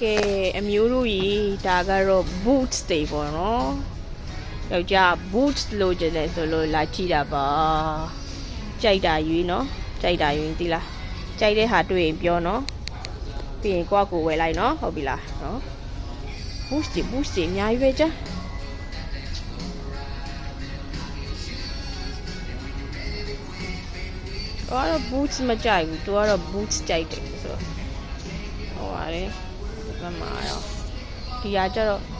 a muru dagaro boots they no. Yoja boots loaded solo la chida ba. Jaida you know, Jaida you dilla. Jade had to aim no. Being quack away like no, hobila, no. Boosty, nya veja. All boots majai, to all boots tight. So, oh, I don't know. The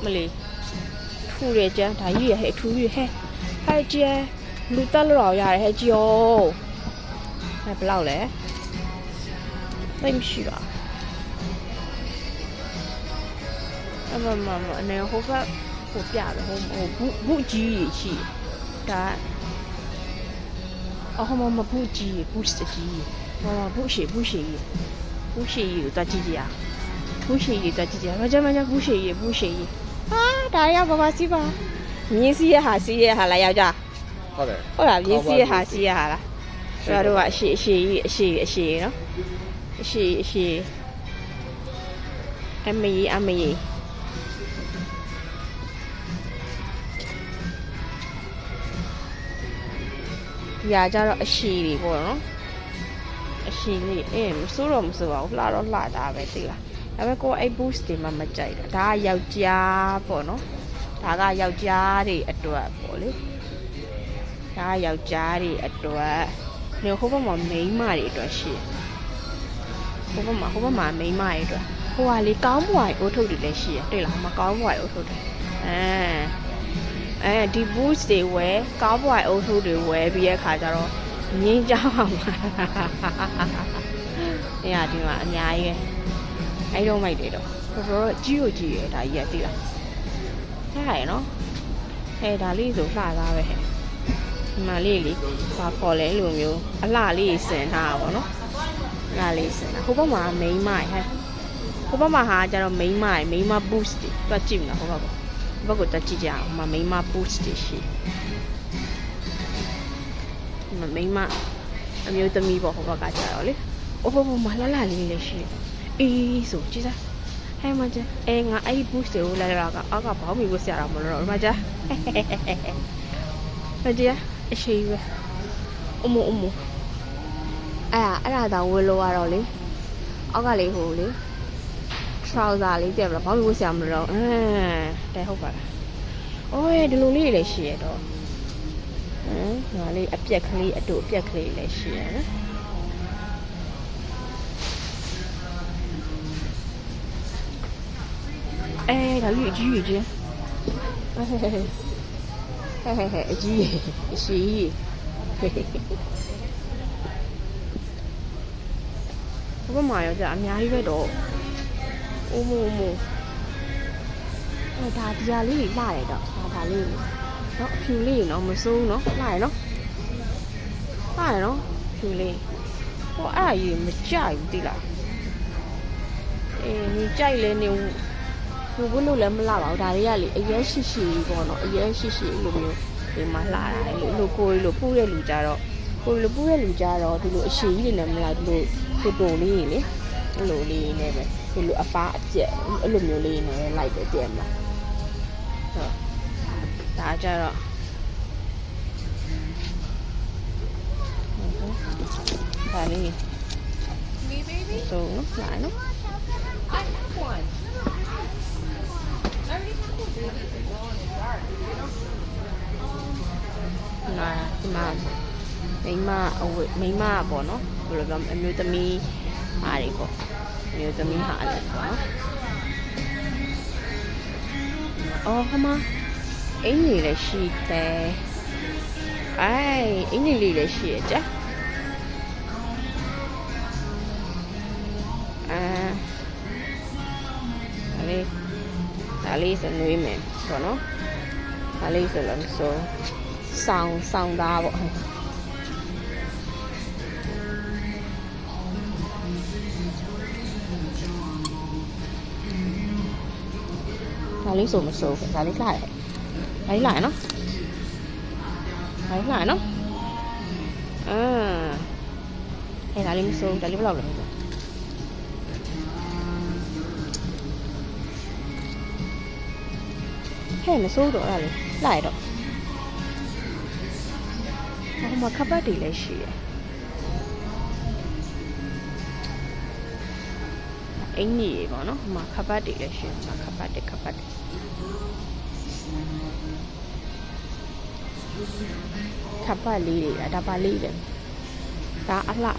Malay. ထူရကြဒါကြီးရဟဲ့ထူရဟဲ့ဟဲ့ကျဲလူတက်လို့တော့ရတယ်ဟဲ့ကျော်ဟဲ့ဘယ်လောက်လဲသိမရှိပါမအနေဟိုဘက်ဟိုပြတယ်ဟိုဘူးကြီးရှိဒါအော်မဘူးကြီးဘူးစကြီးဟောဘူးရှိကိုတက်ကြည့်ကြဘူးရှိတက်ကြည့်ကြမကြဘူးရှိဒါရပါပါစီပါမြင်းစီရဟာလာယောက်ျားဟုတ်လားမြင်းစီရဟာလားဆိုတော့အရှိနော်အရှိအမေရာကြတော့အရှိတွေပေါ့နော်အရှိလေးမစိုးတော့မစိုးပါဘူးလှတော့လှတာပဲသိလားဒါပေမဲ့ကိုအဲ့ boost တွေမှမကြိုက်တာဒါကယောက်ျားပေါ့နော်ဒါကယောက်ျားတွေအတွက်ပေါ့လေဒါကယောက်ျားတွေအတွက်ညဟိုဘက်မှာမိန်းမတွေအတွက်ရှိဟိုဘက်မှာမိန်းမတွေအတွက်ဟိုကလေကောင်းပွားအိုးထုတ်တွေလည်းရှိရတွေ့လားမကောင်းပွားအိုးထုတ်တယ်ဒီ boost တွေဝယ်ကောင်းပွားအိုးထုတ်တွေဝယ်ပြီးတဲ့ခါကျတော့ငင်းကြအောင်ပါဒီမှာအများကြီးပဲအဲ့တော့မိုက်တယ်တော့တော်ကြီးရဒါကြီးရသိလားဟဲ့နော်ဟဲ့ဒါလေးဆိုလှသားပဲဟဲ့ဒီမှာလေးဘာခေါ်လဲလိုမျိုးအလှလေးစင်ထားတာပေါ့နော်အလှလေးစင်တာဟိုဘက်မှာမိန်းမဟဲ့ဟိုဘက်မှာဟာကျတော့မိန်းမ boost တွေတွက်ကြည့်မလားဟိုဘက်ကိုတွက်ကြည့်ကြအောင်မိန်းမ boost တွေရှိမိန်းမအမျိုးသမီးပေါ့ဟိုဘက်ကကျတော့လေဟိုဘက်မှာလှလေးလည်းရှိအေးဆိုကြည့်စားဟဲ့မကျငါအဲ့ boost ကိုလာလာကအောက်ကဘောင်းမီကိုဆရာတော်မလို့တော့မကျမကျအရှိပဲအမအဲ့ဒါတောင်ဝယ်လို့ရတော့လေအောက်ကလေဟိုလေ trouser လေးတက်ပြီးဘောင်းမီကိုဆရာမလို့တော့တဲ့ဟုတ်ပါလားအိုးဒီလိုလေးလည်းရှိရတော့ငါလေးအပြက်ကလေးအတူအပြက်ကလေးလည်းရှိရနော်ဒါလေးအကြီးကြီးဟဲ့အကြီးအရှိဘယ်မှာရောကြာအများကြီးပဲတော့အိုးဒါတရားလေးလှရတယ်တော့ဒါလေးနော်အဖြူလေးနော်မစိုးနော်လှရနော်ဖြူလေးဟိုအဲ့ဒါကြီးမကြိုက်ဘူးတိလားနေကြိုက်လဲနေဘူးဘလို့လည်းမလှပါဘူးဒါတွေကလေအရဲရှိပေါ့နော်အရဲရှိလိုမျိုးဒီမှာလှတာလေလိုကိုလိုပူတဲ့လူကြတော့ဒီလိုအရှိကြီးတွေနဲ့မလားဒီလိုတိုတိုလေးလေအဲ့လိုလေးနဲ့ပဲဒီလိုအပားအပြက်အဲ့လိုမျိုးလေးနဲ့လိုက်တယ်တည်မလားဟုတ်ဒါကြတော့ဒါလေးဆိုနော်လာနော်မိန်းမပေါ့နော်ဘယ်လိုပြောအမျိုးသမီးဟာတွေပေါ့အမျိုးသမီးဟာလည်းပေါ့နော်အော်ဟမအင်းကြီးလည်းရှိတယ်အင်းကြီးလေးလည်းရှိရကြဒါလေးဆိုနှွေးမယ်ပေါ့နော်ဒါလေးဆိုလည်းဆိုဆောင်းသားပေါ့ဒါလေးဆိုမစိုးဘူးဒါလေးလှရတယ်နော်ဒါလေးလှရနော်ဒါလေးမစိုးဒါလေးဘယ်လောက်လဲ ဟဲ့မစိုးတော့လားလေလိုက်တော့ဟိုမှာခပတ်တွေလည်းရှိတယ်အင်းကြီးရေပေါ့နော်ဟိုမှာခပတ်တွေလည်းရှိတယ်ခပတ်တွေခပတ်လေးတွေဒါပါလေးတယ်ဒါအလှ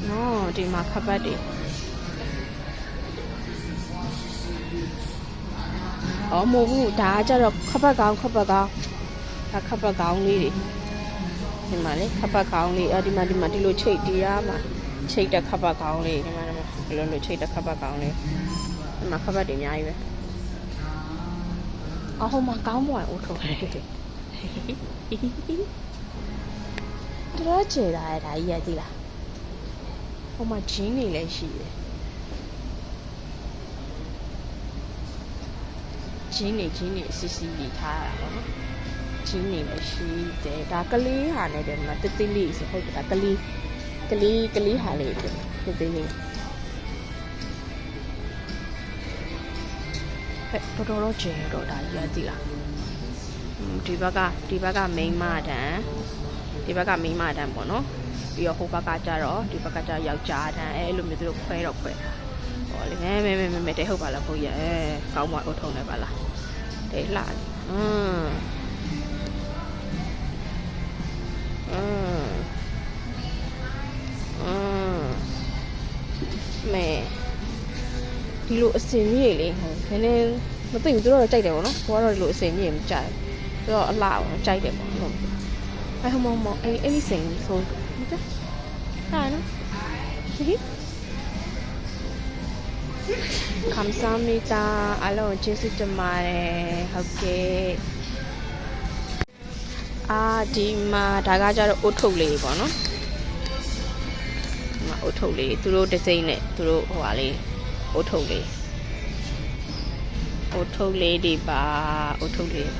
နော်ဒီမှာခပတ်တွေအော်မဟုတ်ဘူးဒါကြတော့ခပတ်ကောင်းဒါခပတ်ကောင်းလေးတွေဒီမှာလေခပတ်ကောင်းလေးဒီမှာဒီလိုချိတ်တရားမှာချိတ်တဲ့ခပတ်ကောင်းလေးဒီမှာဘယ်လိုချိတ်တဲ့ခပတ်ကောင်းလေးဒီမှာခပတ်တွေအများကြီးပဲအော်ဟိုမှာကောင်းပွားအိုးထုတ်တယ်တော်ကျေတာရဒါကြီးရကြည့်လားဟိုမှာဂျင်းတွေလည်းရှိတယ်ဂျင်းတွေအစီကြီးထားတာပေါ့နော်ဂျင်းတွေလည်းရှိတယ်ဒါကလေးဟာနဲ့တယ်မှာတိလေးဆိုဟုတ်တယ်ဒါကလေးဟာလေးတယ်တိလေးတော်ကျဲတော့ဒါကြီးရကြည့်လားဒီဘက်ကမိန်းမတန်းပေါ့နော်ပြီးတော့ဟိုဘက်ကကြတော့ဒီဘက်ကကြယောက်ျားတန်းအဲ့လိုမျိုးသူတို့ခွဲတာဟောလေမဲတဲ့ဟုတ်ပါလားဘုရားကောင်းမအုတ်ထုံနေပါလားတဲ့လှမဲဒီလိုအစင်ကြီးလေဟိုနည်းနည်းမသိဘူးသူတို့တော့ကြိုက်တယ်ပေါ့နော်ကိုကတော့ဒီလိုအစင်ကြီးမကြိုက်ဘူးသူတော့အလှအောင်ကြိုက်တယ်ပေါ့နော်အဲ့ဟိုမောအဲ့ဒီစင်ဆိုဟုတ်တယ်ဟာနော်ဒီ감사합니다အားလုံးကျေးဇူးတင်ပါတယ်ဟုတ်ကဲ့ဒီမှာဒါကကြတော့အုတ်ထုတ်လေးပေါ့နော်ဒီမှာအုတ်ထုတ်လေးသူတို့တစ်စိမ့်နဲ့သူတို့ဟိုဟာလေးအုတ်ထုတ်လေးတွေပါအုတ်ထုတ်လေး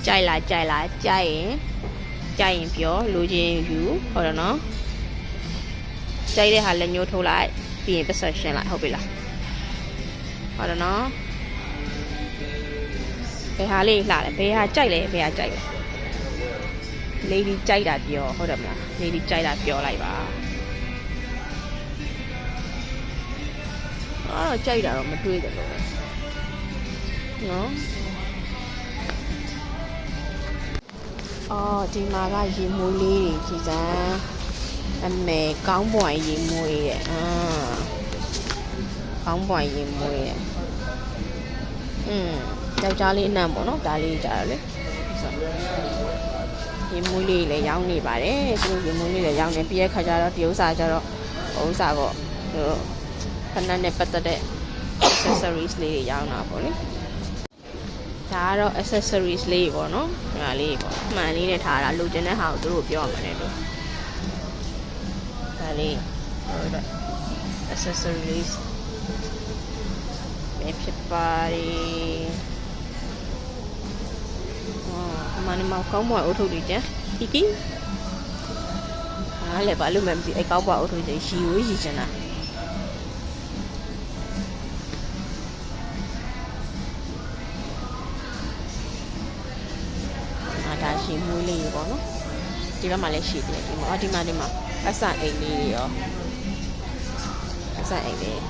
ကြိုက်ရင်ပြောလိုချင်ယူဟုတ်တယ်နော်ကြိုက်တဲ့ဟာလက်ညှိုးထိုးလိုက်ပြီးရင်ပတ်ဆက်ရှင်းလိုက်ဟုတ်ပြီလားဟုတ်တယ်နော်ဘယ်ဟာလေးလှလဲဘယ်ဟာကြိုက်လဲlady ကြိုက်တာပြောဟုတ်တယ်မလား lady ကြိုက်တာပြောလိုက်ပါကြိုက်တာတော့မတွေးတယ်လို့ပဲနော်ဒီမှာကရေမွေးလေးတွေကြည်စမ်းအမေကောင်းပွိုင်ရေမွေးရဲ့ကောင်းပွိုင်ရေမွေးရဲ့ယောက်ျားလေးအနံ့ပေါ့နော်ဒါလေးကြတော့လေရေမွေးလေးလည်းရောင်းနေပါတယ်သူတို့ရေမွေးလေးလည်းရောင်းနေပြီးရခါကျတော့ဒီဥစ္စာကျတော့ဥစ္စာပေါ့ခဏနဲ့ပတ်သက်တဲ့ accessories လေးတွေရောင်းတာပေါ့လေဒါကတော့ accessories လေးပေါ့နော်ဒါလေးပေါ့မှန်လေးနဲ့ထားတာလိုချင်တဲ့ဟာကိုသူတို့ပြောရမှာလေတို့ဒါလေးဟုတ်တယ် accessories ပဲဖြစ်ပါတယ်မနမကောင်းမွားအုတ်ထုတ်တွေကျန်အားလည်းဘာလို့မှမသိအဲ့ကောင်းမွားအုတ်ထုတ်တွေရီဝေးရီချင်တာဒါရှိမွေးလေးပေါ့နော်ဒီဘက်မှာလည်းရှိတယ်ဒီမှာအဆန်အိမ်လေးတွေရောအဆန်အိမ်လေး